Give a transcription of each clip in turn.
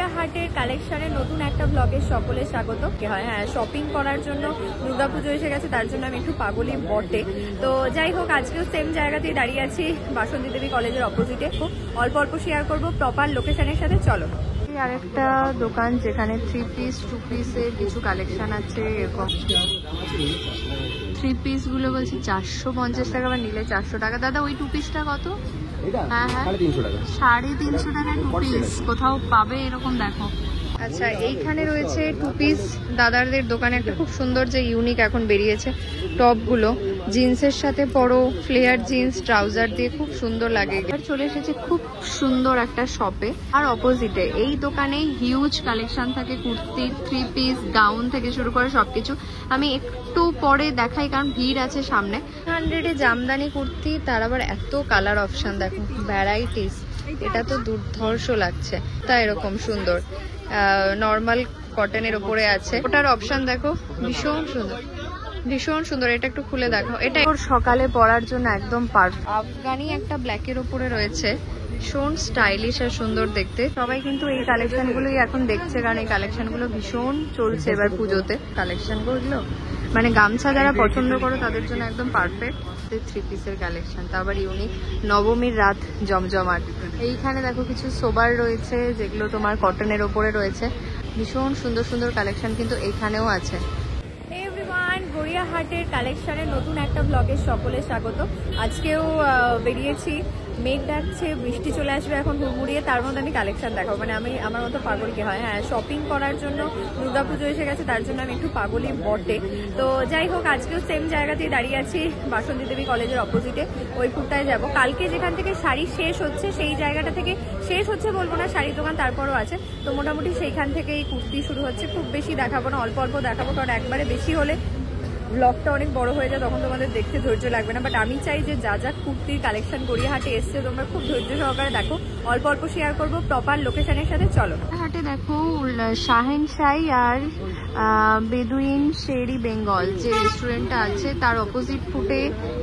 গড়িয়াহাটের কালেকশনের নতুন একটা ব্লগে সকলে স্বাগত। হ্যাঁ, শপিং করার জন্য দুর্গাপুজো এসে গেছে, তার জন্য আমি একটু পাগলই বটে। তো যাই হোক, আজকেও সেম জায়গাতেই দাঁড়িয়ে আছি, বাসন্তী দেবী কলেজের অপোজিটে। অল্প অল্প শেয়ার করবো প্রপার লোকেশনের সাথে, চলো। আরেকটা দোকান যেখানে 3 পিস 2 পিসের কিছু কালেকশন আছে। এরকম 3 পিস গুলো বলছি 450 টাকা, বা নিলে 400 টাকা। দাদা ওই 2 পিসটা কত? হ্যাঁ হ্যাঁ, 350 টাকা 2 পিস। কোথাও পাবে এরকম? দেখো। আচ্ছা, এইখানে রয়েছে 2 পিস দাদাদের দোকানে একটা খুব সুন্দর যে ইউনিক এখন বেরিয়েছে টপগুলো, জিন্সের সাথে পরো, ফ্লেয়ার জিন্স ট্রাউজার দিয়ে খুব সুন্দর লাগে। এবার চলে এসেছে খুব সুন্দর একটা শপে, আর অপোজিটে এই দোকানে হিউজ কালেকশন থাকে কুর্তির, 3 পিস গাউন থেকে শুরু করে সবকিছু। আমি একটু পরে দেখাই কারণ ভিড় আছে সামনে। 100-এ জামদানি কুর্তি, তার আবার এত কালার অপশন, দেখো ভ্যারাইটিস। এটা তো দুর্ধর্ষ লাগছে, তা এরকম সুন্দর নর্মাল কটনের উপরে আছে। ওটার অপশন দেখো, ভীষণ সুন্দর, ভীষণ সুন্দর। এটা একটু খুলে দেখো, এটা সকালে পরার জন্য একদম পারফেক্ট। আফগানি একটা ব্ল্যাকের উপরে রয়েছে, ভীষণ স্টাইলিশ আর সুন্দর দেখতে। সবাই কিন্তু এই কালেকশন গুলোই এখন দেখছে, কারণ এই কালেকশন গুলো ভীষণ চলছে এবার পুজোতে। কালেকশন গুলো মানে গামছা যারা পছন্দ করো তাদের জন্য একদম পারফেক্ট। 3 পিসের কালেকশন, তা আবার ইউনিক। নবমীর রাত জমজমাট। এইখানে দেখো কিছু সোবার রয়েছে যেগুলো তোমার কটনের ওপরে রয়েছে, ভীষণ সুন্দর সুন্দর কালেকশন কিন্তু এইখানেও আছে। গড়িয়াহাটের কালেকশনের নতুন একটা ব্লগে সকলে স্বাগত। আজকেও বেরিয়েছি, মেঘ ডাকছে, বৃষ্টি চলে আসবে এখন হুড়মুড়িয়ে, তার মধ্যে আমি কালেকশন দেখাবো। মানে আমি আমার মতো পাগল কি হয়। হ্যাঁ, শপিং করার জন্য দুর্গাপুজো এসে গেছে, তার জন্য আমি একটু পাগলই বটে। তো যাই হোক, আজকেও সেম জায়গাতেই দাঁড়িয়ে আছি, বাসন্তী দেবী কলেজের অপোজিটে। ওই ফুটটায় যাব। কালকে যেখান থেকে শাড়ি শেষ হচ্ছে, সেই জায়গাটা থেকে শেষ হচ্ছে বলবো না, শাড়ির দোকান তারপরও আছে। তো মোটামুটি সেইখান থেকেই কুর্তি শুরু হচ্ছে। খুব বেশি দেখাবো না, অল্প অল্প দেখাবো, কারণ একবারে বেশি হলে ব্লগটা অনেক বড় হয়ে যায়, তখন তোমাদের দেখতে ধৈর্য লাগবে না। বাট আমি চাই যে যা যা কুর্তির কালেকশন গড়িয়াহাটে এসছে তোমরা খুব ধৈর্য সহকারে দেখো, অল্প অল্প শেয়ার করবো প্রপার লোকেশনের সাথে, চলো। হাটে দেখো শাহেনশাই আর বেদুইন শেরি বেঙ্গল যে রেস্টুরেন্টটা আছে, তার অপোজিট ফুটে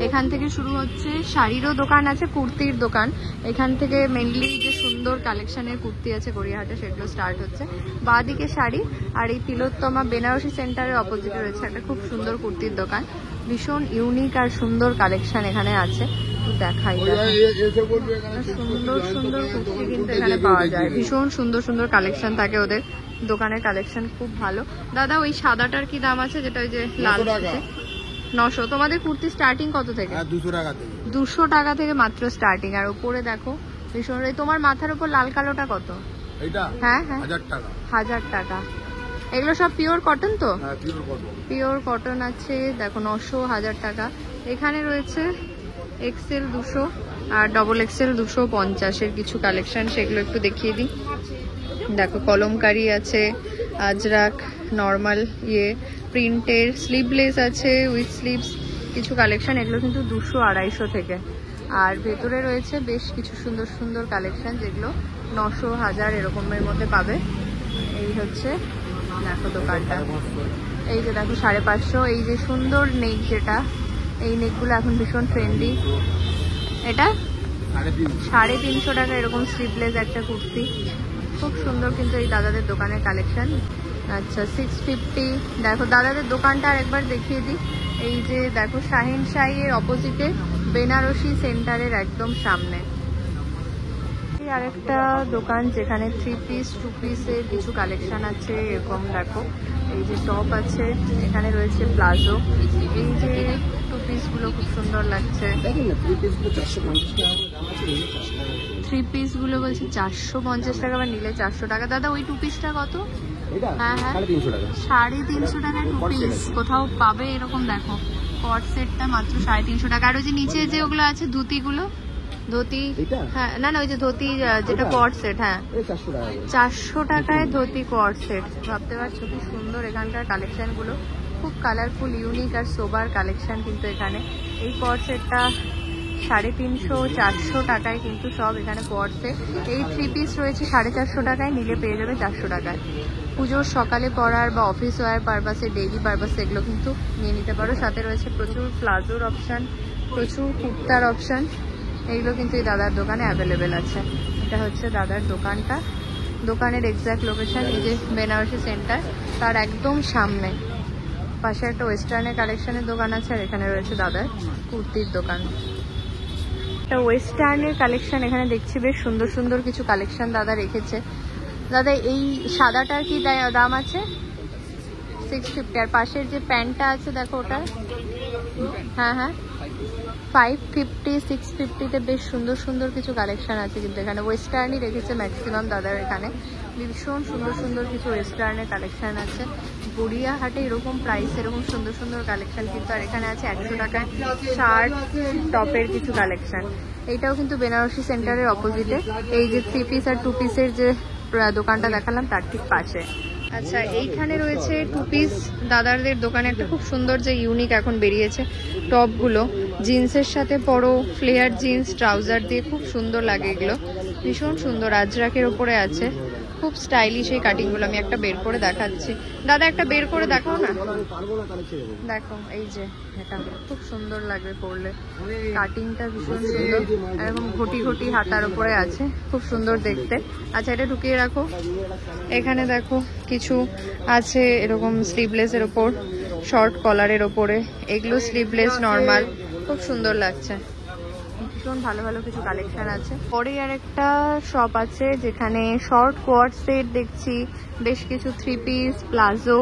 এখান থেকে শুরু হচ্ছে। শাড়িরও দোকান আছে, কুর্তির দোকান। এখান থেকে মেনলি যে সুন্দর কালেকশনের কুর্তি আছে গড়িয়াহাটে, সেগুলো স্টার্ট হচ্ছে। বাঁদিকে শাড়ি, আর এই তিলোত্তমা বেনারসি সেন্টারের অপোজিটে রয়েছে একটা খুব সুন্দর কুর্তির দোকান। ভীষণ ইউনিক আর সুন্দর কালেকশন এখানে আছে, দেখাই। সুন্দর সুন্দর কুর্তি কিন্তু এখানে পাওয়া যায়, ভীষণ সুন্দর সুন্দর কালেকশন থাকে ওদের দোকানের। কালেকশন খুব ভালো। দাদা ওই সাদাটার কি দাম আছে, যেটা ওই যে লাল? 900। তোমাদের কুর্তি স্টার্টিং কত থেকে? 200 টাকা থেকে মাত্র স্টার্টিং। আর উপরে দেখো ভীষণ। তোমার মাথার উপর লাল কালোটা কত? হ্যাঁ হ্যাঁ, 1000 টাকা। এগুলো সব পিওর কটন তো? পিওর কটন আছে, দেখো 900, 1000 টাকা। এখানে রয়েছে XL 200 আর XXL 250-এর কিছু কালেকশন, সেগুলো একটু দেখিয়ে দিই। দেখো কলমকারি আছে, আজরাক, নর্মাল প্রিন্টের, স্লিভলেস আছে, উইথ স্লিভস কিছু কালেকশন। এগুলো কিন্তু 200-250 থেকে। আর ভেতরে রয়েছে বেশ কিছু সুন্দর সুন্দর কালেকশন, যেগুলো 900, 1000 এরকমের মধ্যে পাবে। এই হচ্ছে দেখো দোকানটা। এই যে দেখো 550। এই যে সুন্দর নেক, যেটা এই নেকগুলো এখন ভীষণ ট্রেন্ডি। এটা 350 টাকা এরকম স্লিভলেস একটা কুর্তি, খুব সুন্দর কিন্তু এই দাদাদের দোকানের কালেকশন। আচ্ছা 650। দেখো দাদাদের দোকানটা আর একবার দেখিয়ে দিই। এই যে দেখো শাহিনশাইয়ের অপোজিটে বেনারসি সেন্টারের একদম সামনে আরেকটা দোকান যেখানে 3 পিস 2 পিসের কিছু কালেকশন আছে। এরকম দেখো এই যে টপ আছে, এখানে রয়েছে প্লাজো। এই যে 2 পিস গুলো খুব সুন্দর লাগছে। 3 পিস গুলো বলছি 450 টাকা, বা নিলে 400 টাকা। দাদা ওই 2 পিসটা কত? হ্যাঁ হ্যাঁ, 350 টাকা 2 পিস। কোথাও পাবে এরকম? দেখো কট সেটটা মাত্র 350 টাকা। আর ওই যে নিচে যে ওগুলো আছে ধুতিগুলো, ধুতি, হ্যাঁ না না, ওই যে ধুতি যেটা কোয়ার্ড সেট, হ্যাঁ 400 টাকায় ধুতি কোয়ার্ড সেট। ভাবতে পারছো কি সুন্দর এখানকার কালেকশন গুলো, খুব কালারফুল, ইউনিক আর সোবার কালেকশন কিন্তু এখানে। এই কোয়ার্ড সেটটা 350-400 টাকায় কিন্তু সব এখানে কোয়ার্ড সেট। এই 3 পিস রয়েছে 450 টাকায়, নিলে পেয়ে যাবে 400 টাকায়। পুজোর সকালে পরার বা অফিস ওয়ার পারপাসে, ডেইলি পারপাসে এগুলো কিন্তু নিয়ে নিতে পারো। সাথে রয়েছে প্রচুর প্লাজোর অপশান, প্রচুর কুর্তার অপশান। এইগুলো কিন্তু এই দাদার দোকানে অ্যাভেলেবেল আছে। এটা হচ্ছে দাদার দোকানটা। দোকানের এক্স্যাক্ট লোকেশন এই যে বেনারসি সেন্টার, তার একদম সামনে। পাশে একটা ওয়েস্টার্নের কালেকশনের দোকান আছে, আর এখানে রয়েছে দাদার কুর্তির দোকান। একটা ওয়েস্টার্নের কালেকশন এখানে দেখছি, বেশ সুন্দর সুন্দর কিছু কালেকশন দাদা রেখেছে। দাদা এই সাদাটার কি দাম আছে? 650। আর পাশের যে প্যান্টটা আছে দেখো ওটা, হ্যাঁ হ্যাঁ 550 650-তে বেশ সুন্দর সুন্দর কিছু কালেকশন আছে। কিন্তু এখানে ওয়েস্টার্নই রেখেছে ম্যাক্সিমাম দাদার, এখানে ভীষণ সুন্দর সুন্দর কিছু ওয়েস্টার্নের কালেকশন আছে। গড়িয়াহাটে এরকম প্রাইস এরকম সুন্দর সুন্দর কালেকশন কিন্তু, আর এখানে আছে 100 টাকায় শার্ট টপের কিছু কালেকশন। এইটাও কিন্তু বেনারসি সেন্টারের অপোজিটে, এই যে 3 পিস আর 2 পিসের যে দোকানটা দেখালাম তার ঠিক পাশে। আচ্ছা এইখানে রয়েছে 2 পিস দাদারদের দোকানে একটা খুব সুন্দর যে ইউনিক এখন বেরিয়েছে টপগুলো, জিন্সের সাথে পরো, ফ্লেয়ার জিন্স ট্রাউজার দিয়ে খুব সুন্দর লাগে এগুলো, ভীষণ সুন্দর। আজরাকের ওপরে আছে, খুব স্টাইলিশ এই কাটিংগুলো। আমি একটা বের করে দেখাচ্ছি, দাদা একটা বের করে দেখাও না। দেখো এই যে এটা খুব সুন্দর লাগবে পরলে, কাটিংটা ভীষণ সুন্দর, এরকম ঘটি ঘটি হাতার উপরে আছে, খুব সুন্দর দেখতে। আচ্ছা এটা ঢুকিয়ে রাখো। এখানে দেখো কিছু আছে এরকম স্লিভলেসের ওপর, শর্ট কলারের ওপরে, এগুলো স্লিভলেস নর্মাল, খুব সুন্দর লাগছে। ভীষণ ভালো ভালো কিছু কালেকশন আছে। পরে আর একটা শপ আছে যেখানে শর্ট কোয়ার্ড সেট দেখছি, বেশ কিছু 3 পিস প্লাজো,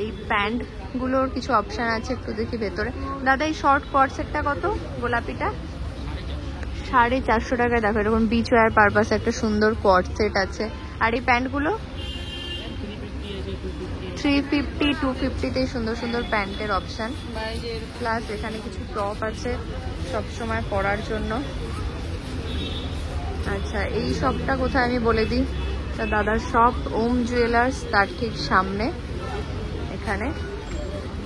এই প্যান্ট গুলোর কিছু অপশন আছে, একটু দেখি ভেতরে। দাদা এই শর্ট কোয়ার্ড সেটটা কত? গোলাপিটা 450 টাকায়। দেখো এরকম বিচ ওয়্যার পারপাস একটা সুন্দর কোয়ার্ড সেট আছে। আর এই প্যান্টগুলো 350 250-তে সুন্দর সুন্দর প্যান্টের অপশন। প্লাস এখানে কিছু টপ আছে সবসময় পরার জন্য। আচ্ছা এই শপটা কোথায় আমি বলে দিই, দাদার শপ ওম জুয়েলার্স, তার ঠিক সামনে। এখানে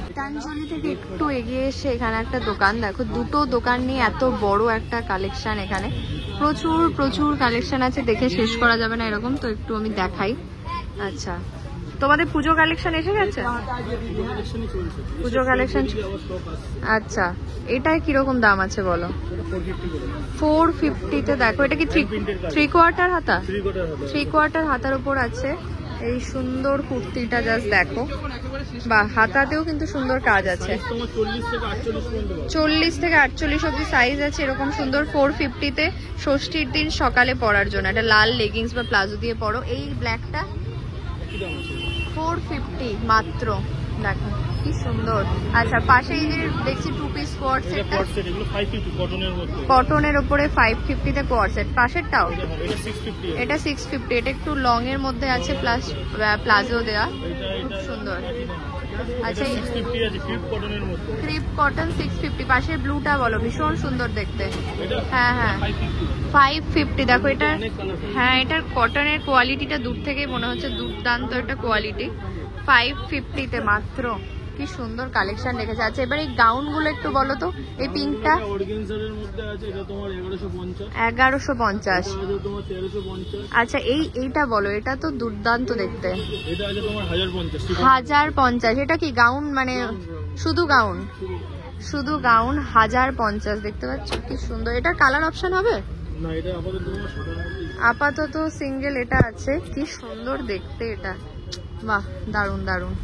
গীতাঞ্জলি থেকে একটু এগিয়ে এসে এখানে একটা দোকান, দেখো দুটো দোকান নিয়ে এত বড় একটা কালেকশন। এখানে প্রচুর প্রচুর কালেকশন আছে, দেখে শেষ করা যাবে না এরকম, তো একটু আমি দেখাই। আচ্ছা তোমাদের পুজো কালেকশন এসে গেছে? পুজো কালেকশন, আচ্ছা এটায় কিরকম দাম আছে বলো? 450-তে। দেখো এটা কি 3 কোয়ার্টার হাতা? 3 কোয়ার্টার হাতার উপর আছে এই সুন্দর কুর্তিটা, জাস্ট দেখো। বা হাতাতেও কিন্তু সুন্দর কাজ আছে, 40 থেকে 48 অব্দি সাইজ আছে। এরকম সুন্দর 450-তে ষষ্ঠীর দিন সকালে পরার জন্য, এটা লাল লেগিংস বা প্লাজো দিয়ে পরো। এই ব্ল্যাকটা 450 মাত্র, দেখো কি সুন্দর। আচ্ছা পাশে এই যে দেখছি 2 পিস কোয়ার্ড সেট, কটনের উপরে 550-তে কোয়ার্ড সেট। পাশেরটাও এটা 650, এটা একটু লং এর মধ্যে আছে, প্লাস প্লাজো দেওয়া, খুব সুন্দর। আচ্ছা ক্রিপ কটন 650। পাশের ব্লুটা বলো, ভীষণ সুন্দর দেখতে। হ্যাঁ হ্যাঁ 550। দেখো এটা, হ্যাঁ এটার কটনের কোয়ালিটিটা দূর থেকেই মনে হচ্ছে দুর্দান্ত একটা কোয়ালিটি। 550-তে মাত্র, কি সুন্দর কালেকশন রেখেছে। আচ্ছা এবার এই গাউন গুলো একটু বলো তো। এই পিঙ্কটা 1150। আচ্ছা এইটা বলো, এটা তো দুর্দান্ত দেখতে, 1050। এটা কি গাউন মানে শুধু গাউন? শুধু গাউন 1050, দেখতে পাচ্ছ কি সুন্দর। এটার কালার অপশন হবে? আপাতত সিঙ্গেল এটা আছে, কি সুন্দর দেখতে এটা, বাহ দারুন দারুন।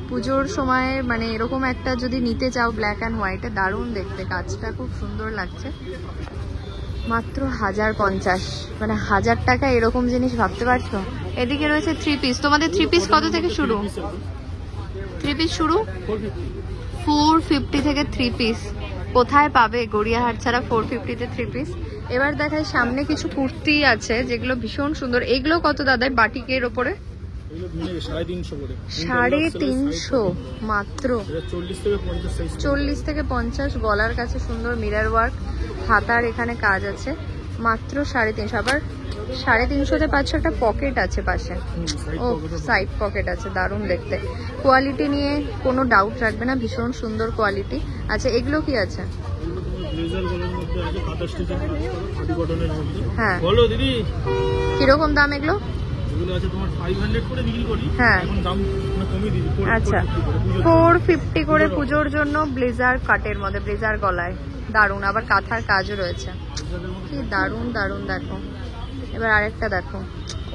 পুজোর সময় মানে এরকম একটা যদি নিতে চাও ব্ল্যাক অ্যান্ড হোয়াইটে, দারুণ দেখতে, কাজটা খুব সুন্দর লাগছে। মাত্র 1050, মানে 1000 টাকা এরকম জিনিস ভাবতে পারছো? এদিকে রয়েছে 3 পিস। তোমাদের 3 পিস কত থেকে শুরু? 3 পিস শুরু 450 থেকে 3 পিস। কোথায় পাবে গড়িয়াহাট ছাড়া 450-তে 3 পিস? এবার দেখাই সামনে কিছু কুর্তি আছে যেগুলো ভীষণ সুন্দর। এগুলো কত দাদা বাটিকের ওপরে? 350 মাত্র, 40 থেকে 50। গলার কাছে সুন্দর মিরর ওয়ার্ক, হাতার এখানে কাজ আছে, মাত্র 350। আবার 350-তে পাচ্ছ একটা পকেট আছে পাশে, ও সাইড পকেট আছে, দারুণ দেখতে। কোয়ালিটি নিয়ে কোনো ডাউট রাখবে না, ভীষণ সুন্দর কোয়ালিটি। আচ্ছা এগুলো কি আছে? হ্যাঁ কিরকম দাম এগুলো? হ্যাঁ আচ্ছা 450 করে পুজোর জন্য। ব্লেজার কাটের মধ্যে, ব্লেজার গলায়, দারুণ। আবার কাঁথার কাজও রয়েছে, কি দারুণ দারুণ। দেখো এবার আরেকটা দেখো,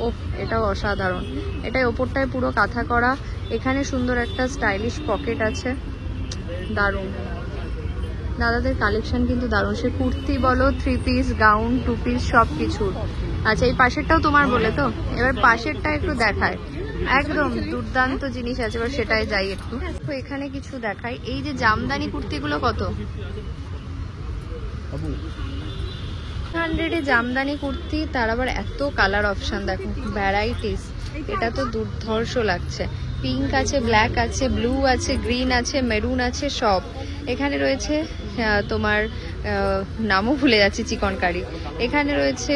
ও এটাও অসাধারণ, এটাই ওপরটায় পুরো কাঁথা করা, এখানে সুন্দর একটা স্টাইলিশ পকেট আছে, দারুণ। দাদাদের কালেকশন কিন্তু দারুণ, সে কুর্তি বলো, 3 পিস, গাউন, 2 পিস, সব কিছুর। আচ্ছা এই পাশেরটাও তোমার বলে তো, এবার পাশেরটা একটু দেখায়, একদম দুর্দান্ত জিনিস আছে, এবার সেটাই যাই একটু। তো এখানে কিছু দেখাই, এই যে জামদানি কুর্তিগুলো কত? 100 জামদানি কুর্তি, তার আবার এত কালার অপশন দেখো, ভ্যারাইটিস। এটা তো দুর্ধর্ষ লাগছে, পিঙ্ক আছে, ব্ল্যাক আছে, ব্লু আছে, গ্রিন আছে, মেরুন আছে, সব এখানে রয়েছে। তোমার নামও ভুলে যাচ্ছি, চিকনকারি। এখানে রয়েছে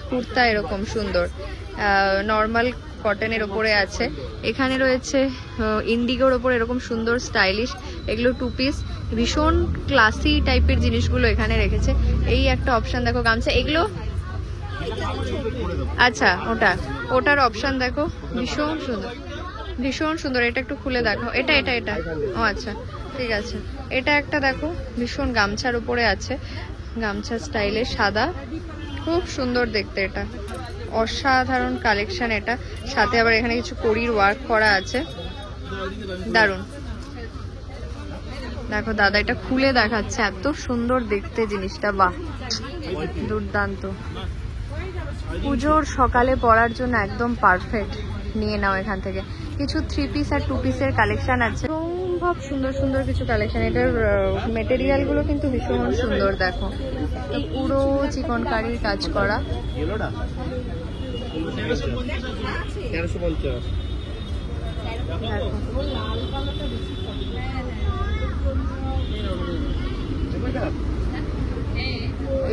কুর্তা এরকম সুন্দর, নর্মাল কটনের ওপরে আছে। এখানে রয়েছে ইন্ডিগোর ওপর এরকম সুন্দর স্টাইলিশ, এগুলো 2 পিস, ভীষণ ক্লাসি টাইপের জিনিসগুলো এখানে রেখেছে। এই একটা অপশন দেখো গামছা, এগুলো আচ্ছা ওটার অপশন দেখো, ভীষণ সুন্দর, ভীষণ সুন্দর। এটা একটু খুলে দেখো, এটা এটা এটা ও আচ্ছা ঠিক আছে। এটা একটা দেখো, ভীষণ গামছার উপরে আছে, গামছা স্টাইলে সাদা, খুব সুন্দর দেখতে, এটা অসাধারণ কালেকশন। এটা সাথে আবার এখানে কিছু কড়ির ওয়ার্ক করা আছে, দারুণ। দেখো দাদা এটা খুলে দেখাচ্ছে, এত সুন্দর দেখতে জিনিসটা, বাহ দুর্দান্ত। পুজোর সকালে পরার জন্য একদম পারফেক্ট, নিয়ে নাও এখান থেকে। কিছু 3 পিস আর 2 পিসের কালেকশন আছে, সম্ভব সুন্দর সুন্দর কিছু কালেকশন। এটার মেটেরিয়াল গুলো কিন্তু ভীষণ সুন্দর, দেখো পুরো চিকনকারির কাজ করা।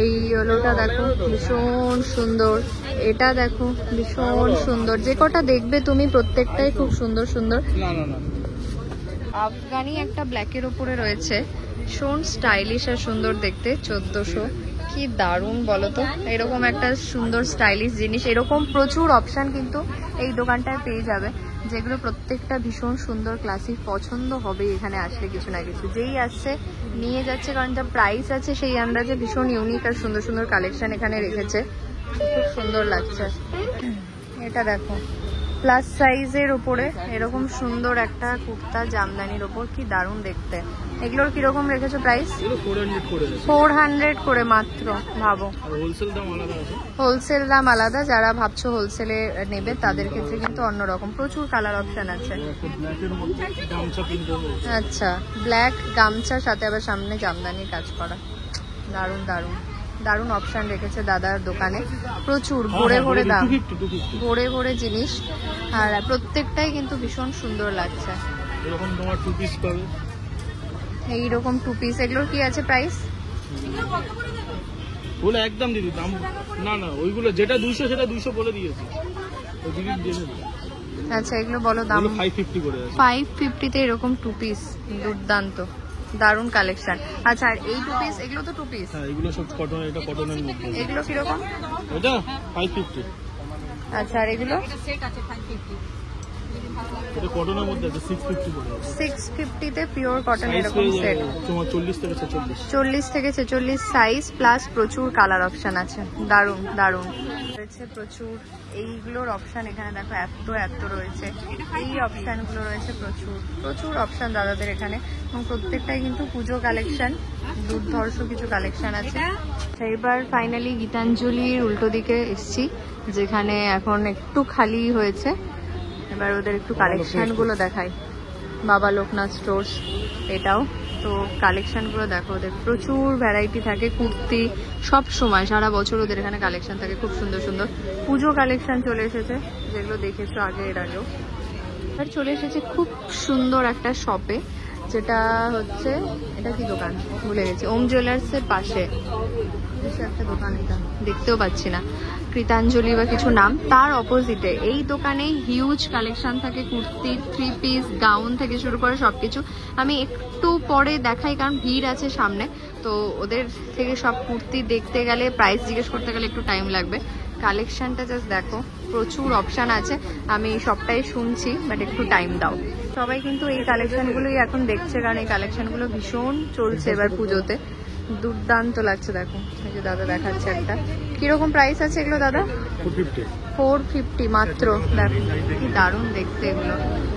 এই ইয়েলোটা দেখো ভীষণ সুন্দর, এটা দেখো ভীষণ সুন্দর, যে কটা দেখবে তুমি প্রত্যেকটাই খুব সুন্দর সুন্দর। আফগানি একটা ব্ল্যাকের উপরে রয়েছে, ভীষণ স্টাইলিশ আর সুন্দর দেখতে, 1400। কি দারুণ বলো তো, এরকম একটা সুন্দর স্টাইলিশ জিনিস, এরকম প্রচুর অপশন কিন্তু এই দোকানটায় পেয়ে যাবে, যেগুলো প্রত্যেকটা ভীষণ সুন্দর ক্লাসিক, পছন্দ হবে এখানে আসলে কিছু না কিছু। যেই আসছে নিয়ে যাচ্ছে, কারণ যা প্রাইস আছে সেই আন্দাজে ভীষণ ইউনিক আর সুন্দর সুন্দর কালেকশন এখানে রেখেছে, খুব সুন্দর লাগছে। এটা দেখো প্লাস সাইজের উপরে এরকম সুন্দর একটা কুর্তা জামদানির ওপর, কি দারুণ দেখতে। এগুলোর কিরকম রেখেছো প্রাইস? 400 করে মাত্র, ভাবো। হোলসেল দাম আলাদা, যারা ভাবছো হোলসেলে নেবে তাদের ক্ষেত্রে কিন্তু অন্যরকম, প্রচুর কালার অপশন আছে। আচ্ছা ব্ল্যাক গামছার সাথে আবার সামনে জামদানির কাজ করা, দারুণ দারুণ দারুণ অপশন রেখেছে দাদার দোকানে, প্রচুর ভরে ভরে দাম, ভরে ভরে জিনিস, আর প্রত্যেকটাই কিন্তু ভীষণ সুন্দর লাগছে। এইরকম 2 পিস, এগুলোর কি আছে প্রাইস? বলে একদম দিদি দাম না না, ওইগুলো যেটা 200 সেটা 200 বলে দিয়েছি। আচ্ছা এগুলো বলো দাম। 550 করে আছে। 550 তে এরকম 2 পিস, দুর্দান্ত দারুন কালেকশন। আচ্ছা আর এই 2 পিস, এগুলো তো 2 পিস? হ্যাঁ এগুলো সব কটন, এটা কটনের মধ্যে। এগুলো কি রকম? এটা 550। আচ্ছা আর এগুলো? সেট আছে 550। এটা কটনের মধ্যে আছে 650 করে আছে। 650 তে পিওর কটন এরকম সেট। তোমার 40 থেকে 46। 40 থেকে 46 সাইজ, প্লাস প্রচুর কালার অপশন আছে, দারুন দারুন রয়েছে প্রচুর। এইগুলোর অপশন এখানে দেখো এত এত রয়েছে, এই অপশনগুলো রয়েছে প্রচুর প্রচুর অপশন দাদাদের এখানে, এবং প্রত্যেকটাই কিন্তু পুজো কালেকশন, দুর্ধর্ষ কিছু কালেকশন আছে। এবার ফাইনালি গীতাঞ্জলির উল্টো দিকে এসছি, যেখানে এখন একটু খালি হয়েছে। এবার ওদের একটু কালেকশনগুলো দেখাই, বাবা লোকনাথ স্টোর্স এটাও তো। কালেকশনগুলো দেখো, ওদের প্রচুর ভ্যারাইটি থাকে, কুর্তি সব সময় সারা বছর ওদের এখানে কালেকশন থাকে, খুব সুন্দর সুন্দর পুজো কালেকশন চলে এসেছে, যেগুলো দেখেছো আগে এর আগেও। আর চলে এসেছে খুব সুন্দর একটা শপে, যেটা হচ্ছে, এটা কি দোকান ভুলে গেছি, ওম জুয়েলার্সের পাশে একটা দোকান, এটা দেখতেও পাচ্ছি না, কৃতাঞ্জলি বা কিছু নাম, তার অপোজিটে এই দোকানে হিউজ কালেকশন থাকে, কুর্তি, 3 পিস, গাউন থেকে শুরু করে সবকিছু। আমি একটু পরে দেখাই, কারণ ভিড় আছে সামনে, তো ওদের থেকে সব কুর্তি দেখতে গেলে, প্রাইস জিজ্ঞেস করতে গেলে একটু টাইম লাগবে। কালেকশনটা জাস্ট দেখো, প্রচুর অপশান আছে, আমি সবটাই শুনছি, বাট একটু টাইম দাও। সবাই কিন্তু এই কালেকশনগুলোই এখন দেখছে, কারণ এই কালেকশনগুলো ভীষণ চলছে এবার পুজোতে, দুর্দান্ত লাগছে। দেখো এই যে দাদা দেখাচ্ছে একটা, কিরকম প্রাইস আছে এগুলো দাদা? 450। 450 মাত্র। দেখো কি দারুণ দেখতে এগুলো,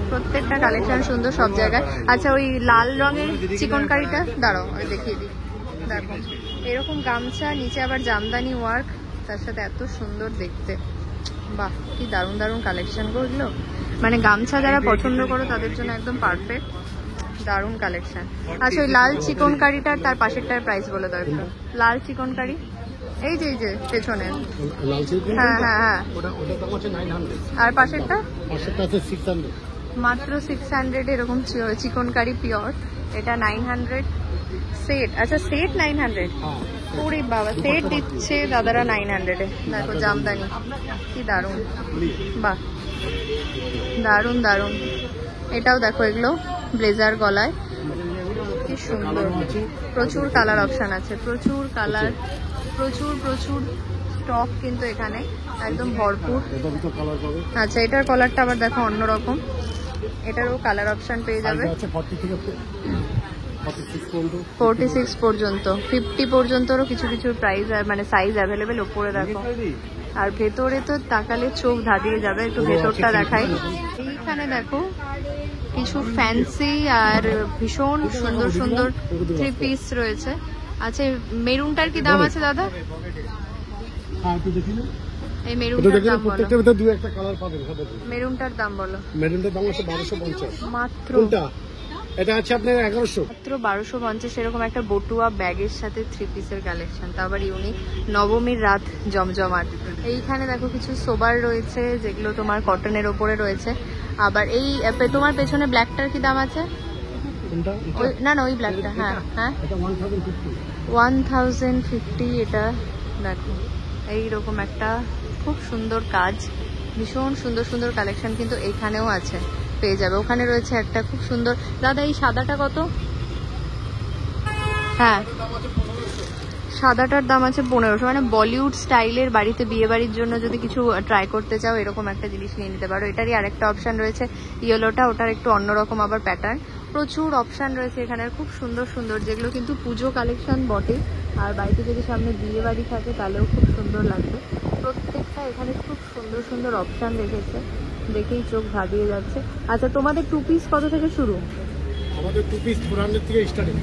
প্রত্যেকটা কালেকশন সুন্দর সব জায়গায়। আচ্ছা ওই লাল রঙের চিকন কারিটা দাঁড়াও আমি দেখিয়ে দিই। দেখো এরকম গামছা, নিচে আবার জামদানি ওয়ার্ক, তার সাথে এত সুন্দর দেখতে। বাহ কি দারুণ দারুণ কালেকশন করলো, মানে গামছা যারা পছন্দ করো তাদের জন্য একদম পারফেক্ট, দারুণ কালেকশন। আচ্ছা ওই লাল চিকন কারিটার তার পাশেরটার প্রাইস বলে দাও একটু। লাল চিকন কারি এই যে পেছনে, হ্যাঁ হ্যাঁ হ্যাঁ, আর পাশেরটা মাত্র 600 এরকম চিকন কারি পিওর, এটা 900 সেট। আচ্ছা সেট 900, ওরে বাবা সেট দিচ্ছে দাদারা 900-এ। দেখো জামদানি কি দারুণ, বাহ দারুণ দারুণ। এটাও দেখো এগুলো ব্লেজার গলায়, কি সুন্দর, প্রচুর কালার অপশন আছে, প্রচুর কালার, প্রচুর স্টক কিন্তু এখানে একদম ভরপুর। আচ্ছা এটার কলারটা আবার দেখো অন্যরকম, এটারও কালার অপশন পেয়ে যাবে 46 পর্যন্ত, 50 পর্যন্তরও কিছু কিছু প্রাইস মানে সাইজ অ্যাভেলেবেল ওপরে দেখো। আর ভেতরে তো তাকালে চোখ ধাঁধিয়ে যাবে, একটু ভেতরটা দেখাই। এইখানে দেখো কিছু ফ্যান্সি আর ভীষণ সুন্দর সুন্দর 3 পিস রয়েছে। আচ্ছা মেরুনটার কি দাম আছে দাদা? এই মেরুনটার দাম বলো, মেরুনটার দাম বলো। মেরুনটার দাম আছে 1250 মাত্র, এটা আছে আপনার 1100 মাত্র 1250। এরকম একটা বটুয়া ব্যাগের সাথে 3 পিসের কালেকশন, তা আবার ইউনিক, নবমীর রাত জমজমাট। এইখানে দেখো কিছু সোবার রয়েছে যেগুলো তোমার কটনের ওপরে রয়েছে। আবার এই তোমার পেছনে ব্ল্যাকটার কি দাম আছে? না না ওই ব্ল্যাকটা, হ্যাঁ হ্যাঁ 1050। এটা দেখো এইরকম একটা খুব সুন্দর কাজ, ভীষণ সুন্দর সুন্দর কালেকশন কিন্তু এইখানেও আছে, পেয়ে যাবে। ওখানে রয়েছে একটা খুব সুন্দর, দাদা এই সাদাটা কত? হ্যাঁ সাদাটার দাম আছে 1500, মানে বলিউড স্টাইলের বাড়িতে বিয়ে বাড়ির জন্য যদি কিছু ট্রাই করতে চাও এরকম একটা জিনিস নিয়ে নিতে পারো। এটারই আরেকটা অপশন রয়েছে ইয়েলোটা, ওটার একটু অন্যরকম আবার প্যাটার্ন, প্রচুর অপশন রয়েছে এখানে খুব সুন্দর সুন্দর, যেগুলো কিন্তু পুজো কালেকশন বটে। আর বাড়িতে যদি সামনে বিয়ে বাড়ি থাকে তাহলেও খুব সুন্দর লাগবে। প্রত্যেকটা এখানে খুব সুন্দর সুন্দর অপশন রেখেছে, দেখেই চোখ ধাঁধিয়ে যাচ্ছে। আচ্ছা তোমাদের 2 পিস কত থেকে শুরু? আমাদের 2 পিস 400 থেকে স্টার্টিং,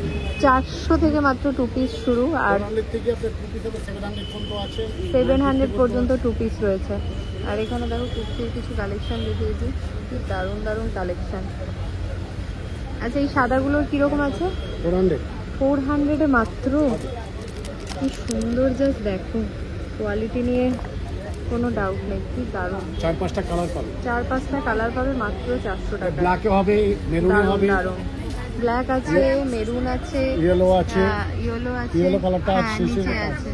400 থেকে মাত্র 2 পিস শুরু, আর 400 থেকে আপনার 2 পিস হবে 700 পর্যন্ত আছে, 700 পর্যন্ত 2 পিস রয়েছে। আর এখানে দেখো কুর্তির কিছু কালেকশন দেখিয়েছি, কি দারুণ দারুণ কালেকশন। আচ্ছা এই সাদাগুলোর কিরকম আছে? 400-এ মাত্র, কি সুন্দর, জাস্ট দেখো কোয়ালিটি নিয়ে কোনো ডাউট নেই, কি দারুণ। 4-5টা কালার পাবে, 4-5টা কালার পাবে মাত্র 400 টাকা। ব্ল্যাকে হবে, মেরুনে হবে, দারুণ ব্ল্যাক আছে, মেরুন আছে, ইয়েলো আছে, ইয়েলো আছে, ইয়েলো কালারটা হ্যাঁ আছে, নিচে আছে,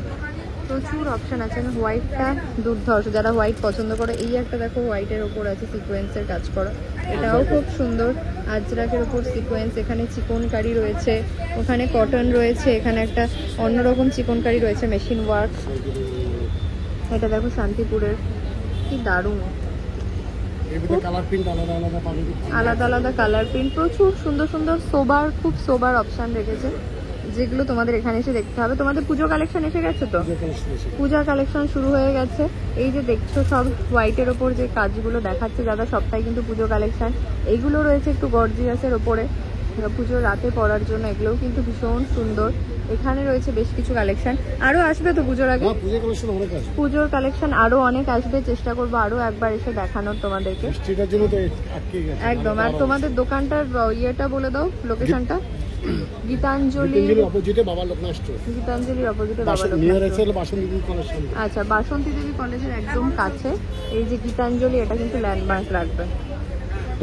প্রচুর অপশন আছে। হোয়াইটটা দুর্ধর্ষ, যারা হোয়াইট পছন্দ করে, এই একটা দেখো হোয়াইটের ওপর আছে সিকোয়েন্সের কাজ করা, এটাও খুব সুন্দর, আজরাকের ওপর সিকোয়েন্স। এখানে চিকন কারি রয়েছে, ওখানে কটন রয়েছে, এখানে একটা অন্যরকম চিকন কারি রয়েছে মেশিন ওয়ার্ক। এটা দেখো শান্তিপুরের, কি দারুণ, আলাদা আলাদা কালার প্রিন্ট, প্রচুর সুন্দর সুন্দর সোবার, খুব সোবার অপশন রেখেছে, যেগুলো তোমাদের এখানে এসে দেখতে হবে। তোমাদের পুজো কালেকশন এসে গেছে তো, পূজার কালেকশন শুরু হয়ে গেছে। এই যে দেখছো সব হোয়াইটের ওপর যে কাজগুলো দেখাচ্ছে দাদা, সবটাই কিন্তু পুজো কালেকশন। এইগুলো রয়েছে একটু গর্জিয়াসের ওপরে, পুজোর রাতে পরার জন্য, এগুলোও কিন্তু ভীষণ সুন্দর। এখানে রয়েছে বেশ কিছু কালেকশন, আরো আসবে তো পুজোর আগে, পুজোর কালেকশন আরো অনেক আসবে, চেষ্টা করবো আরো একবার এসে দেখানোর তোমাদেরকে একদম। আর তোমাদের দোকানটার ইয়েটা বলে দাও, লোকেশনটা। গীতাঞ্জলির অপোজিটে বাবা লোকনাথ, গীতাঞ্জলির অপোজিটে বাবা লোকনাথ। আচ্ছা বাসন্তী দেবী কলেজের একদম কাছে এই যে গীতাঞ্জলি, এটা কিন্তু ল্যান্ডমার্ক রাখবে।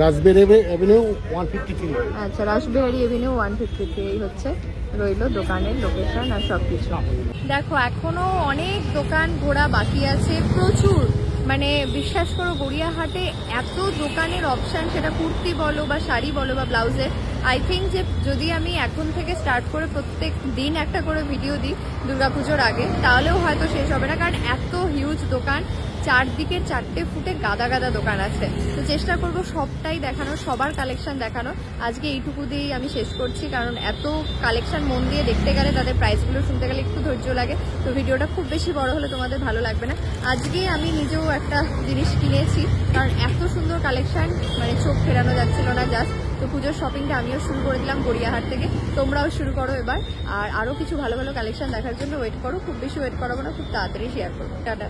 রাসবেরি এভিনিউ 153, আচ্ছা রাসবেরি এভিনিউ 153, এই হচ্ছে রইলো দোকানের লোকেশন আর সবকিছু। দেখো এখনো অনেক দোকান ঘোরা বাকি আছে, প্রচুর, মানে বিশ্বাস করো গড়িয়াহাটে এত দোকানের অপশান, সেটা কুর্তি বলো বা শাড়ি বলো বা ব্লাউজের। আই থিঙ্ক যে যদি আমি এখন থেকে স্টার্ট করে প্রত্যেক দিন একটা করে ভিডিও দিই দুর্গাপুজোর আগে, তাহলেও হয়তো শেষ হবে না, কারণ এত হিউজ দোকান, চারদিকে 4টে ফুটে গাদা গাদা দোকান আছে। তো চেষ্টা করব সবটাই দেখানোর, সবার কালেকশন দেখানোর। আজকে এইটুকু দিয়েই আমি শেষ করছি, কারণ এত কালেকশন মন দিয়ে দেখতে গেলে তাদের প্রাইসগুলো শুনতে গেলে একটু ধৈর্য লাগে। তো ভিডিওটা খুব বেশি বড় হলে তোমাদের ভালো লাগবে না। আজকে আমি নিজেও একটা জিনিস কিনেছি, কারণ এত সুন্দর কালেকশন, মানে চোখ ফেরানো যাচ্ছিল না জাস্ট। তো পুজোর শপিংটা আমিও শুরু করে দিলাম গড়িয়াহাট থেকে, তোমরাও শুরু করো এবার। আর আরও কিছু ভালো ভালো কালেকশন দেখার জন্য ওয়েট করো, খুব বেশি ওয়েট করাবো না, খুব তাড়াতাড়ি শেয়ার করবো। টাটা।